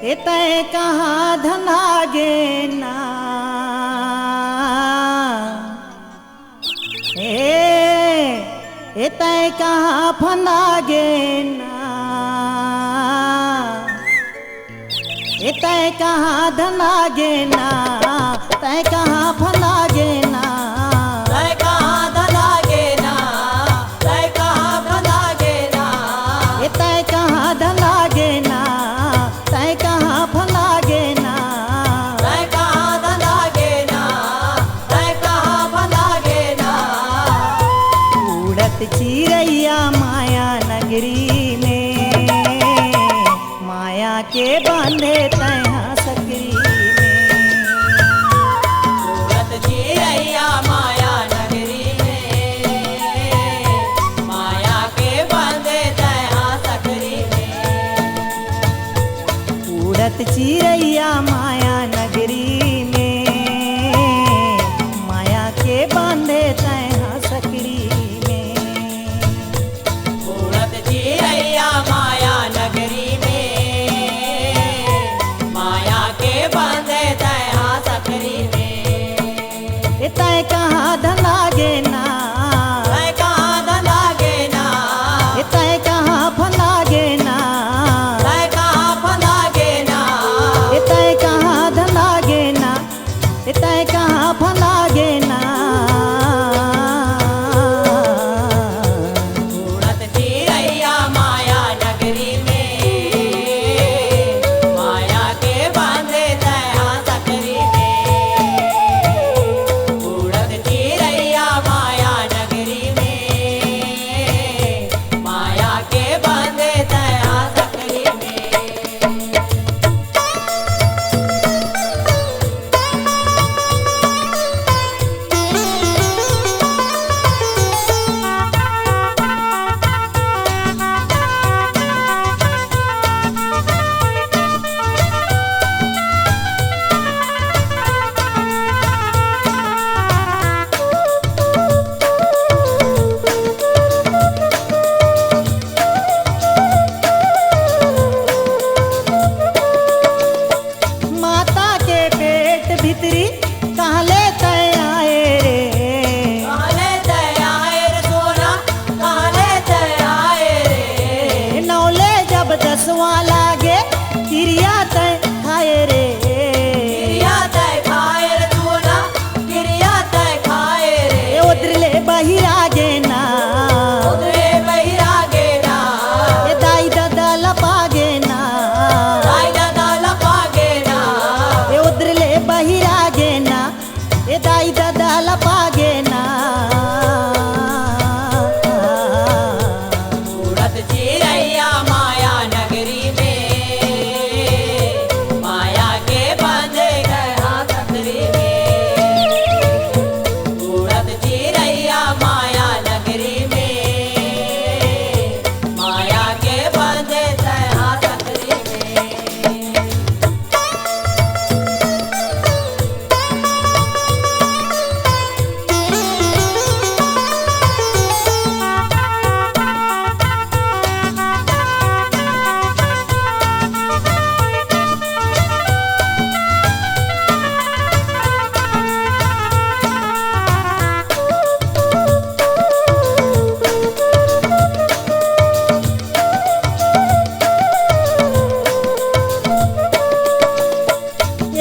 तय कहाँ धनागे ना तय कहाँ फनागे ना तय कहाँ धनागे ना तय कहाँ फनागे ना तय कहाँ धनागे ना तय कहाँ फनागे ना तय कहाँ धनागे ना तय कहाँ फनागे ना तय कहाँ धनागे ना तय कहाँ फनागे ना उड़त चिरैया माया नगरी में माया के बांधे तैहा सकरी में उड़त चिरैया माया नगरी में माया के बांधे तैहा सकरी में उड़त चिरैया माया नगरी में माया के बांधे तैहा सकरी में उड़त चिरैया माया नगरी में माया के बांधे तैहा सकरी में तय कहाँ धनागे ना तय कहाँ धनागे ना तय कहाँ फनागे ना तय कहाँ फनागे ना तय कहाँ धनागे ना तय कहाँ फनागे ना उड़त चिरैया माया नगरी में माया के बांधे तैहा सकरी में उड़त चिरैया माया नगरी में माया के बांधे तैहा सकरी में माता के पेट भीतरी कहले तय आए रे कहले तय आए रे सोना कहले तय आए रे नौले जब दसवां लागे क्रिया तय खाए रे क्रिया तय खाए रे सोना क्रिया तय खाए रे उतरले बहिरागे ना उतरे बहिरागे ना दाई दादा लपागे ना दाई दादा लपागे ना उतरले बहिरागे ना दाई दादा लपागे ना उड़त चिरैया माया नगरी में माया के बांधे गया सकरी में उड़त चिरैया माया नगरी में माया के बांधे तैहा सकरी में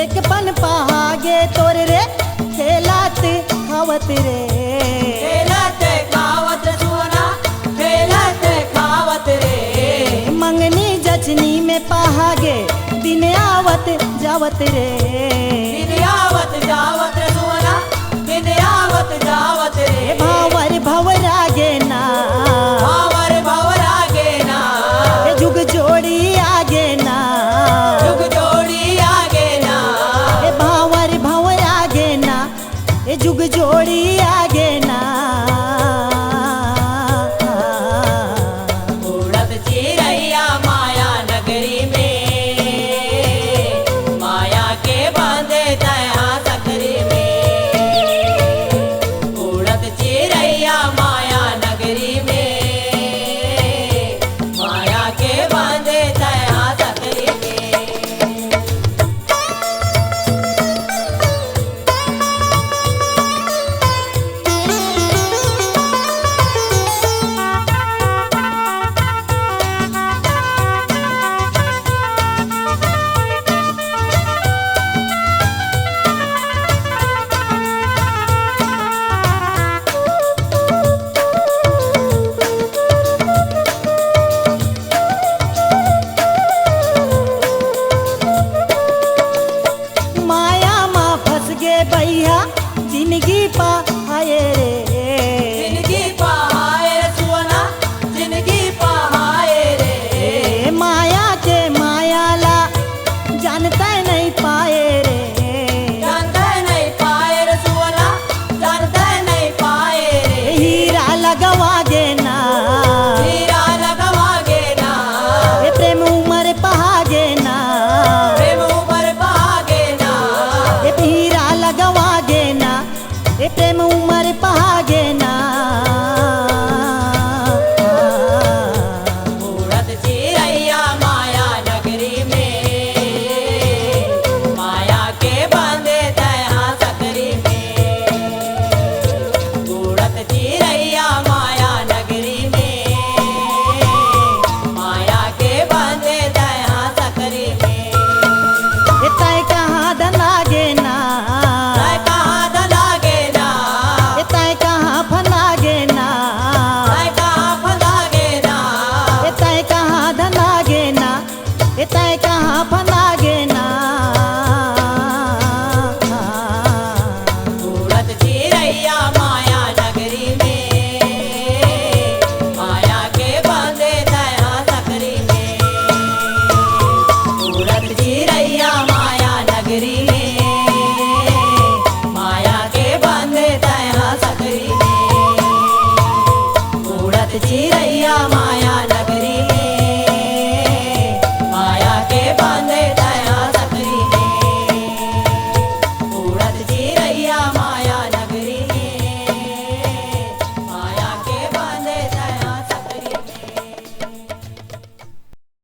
एक पन पहागे तोर रे खेलात खावत रे खेलत खावत सोना खेलत खावत रे मंगनी जचनी में पहागे दिन आवत जावत रे दिन आवत जावत रे सोना दिन आवत जावत रे भावर भव